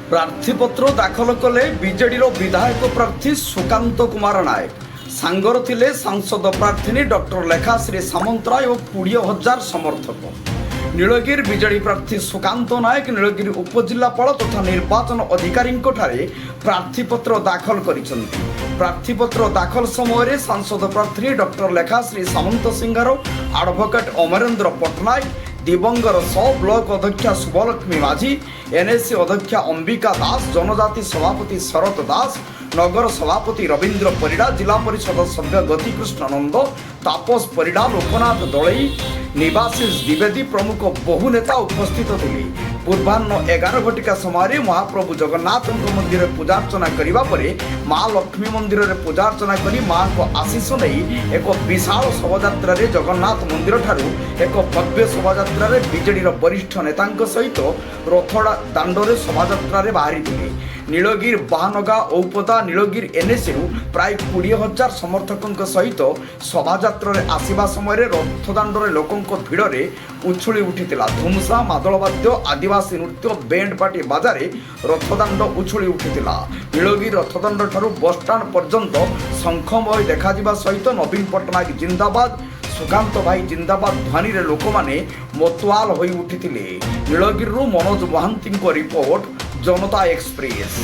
ପ୍ରାର୍ଥୀପତ୍ର ଦାଖଲ କଲେ ବିଜେଡିର ବିଧାୟକ ପ୍ରାର୍ଥୀ ସୁକାନ୍ତ କୁମାର ନାୟକ। ସାଙ୍ଗରେ ଥିଲେ ସାଂସଦ ପ୍ରାର୍ଥିନୀ ଡକ୍ଟର ଲେଖାଶ୍ରୀ ସାମନ୍ତରାୟ ଓ 20,000 ସମର୍ଥକ। ନୀଳଗିରି ବିଜେଡି ପ୍ରାର୍ଥୀ ସୁକାନ୍ତ ନାୟକ ନୀଳଗିରି ଉପଜିଲ୍ଲାପାଳ ତଥା ନିର୍ବାଚନ ଅଧିକାରୀଙ୍କଠାରେ ପ୍ରାର୍ଥୀପତ୍ର ଦାଖଲ କରିଛନ୍ତି। ପ୍ରାର୍ଥୀପତ୍ର ଦାଖଲ ସମୟରେ ସାଂସଦ ପ୍ରାର୍ଥିନୀ ଡକ୍ଟର ଲେଖାଶ୍ରୀ ସାମନ୍ତ ସିଂହାର, ଆଡଭୋକେଟ ଅମରେନ୍ଦ୍ର ପଟ୍ଟନାୟକ, दिवंगर सौ ब्लॉक अध्यक्षा शुभलक्ष्मी माझी, एनएससी अध्यक्षा अंबिका दास, जनजाति सभापति शरत दास, नगर सभापति रवींद्र परिडा, जिला परिषद सभ्य गतिकृष्ण नंद, तापस परिडा, लोकनाथ दलई, निवासीष द्विवेदी प्रमुख बहु नेता उपस्थित थे। पूर्वाह्न 11 घटिका समय महाप्रभु जगन्नाथ मंदिर पूजार्चना करने पर माँ लक्ष्मी मंदिर में पूजार्चना कर माँ को आशीष नहीं एक विशाल शोभायात्रा जगन्नाथ मंदिर ठारू एक भव्य शोभायात्रा बीजेडी वरिष्ठ नेता सहित रथ दाण्डे शोभायात्रा बाहरी थे। नीलगिरी बाहानगा औपदा नीलगिरी एनएससी प्राय 20,000 समर्थकों सहित शोभायात्रा आसवा समय रथदाण्डे लोकों भिड़ में उछुली उठिला। धुमसा मादलवाद्य आदिवासी नृत्य बैंड पार्टी बाजारे रथदाण्ड उछुली उठिला। नीलगिरी रथदाण्ड ठारू बसस्टाण्ड पर्यंत शंखमय देखा सहित नवीन पट्टनायक जिंदाबाद, सुकांत भाई जिंदाबाद ध्वनि रे लोक माने मतवाल होई उठिथिले। नीलगिरी मनोज महांती रिपोर्ट, जनता एक्सप्रेस।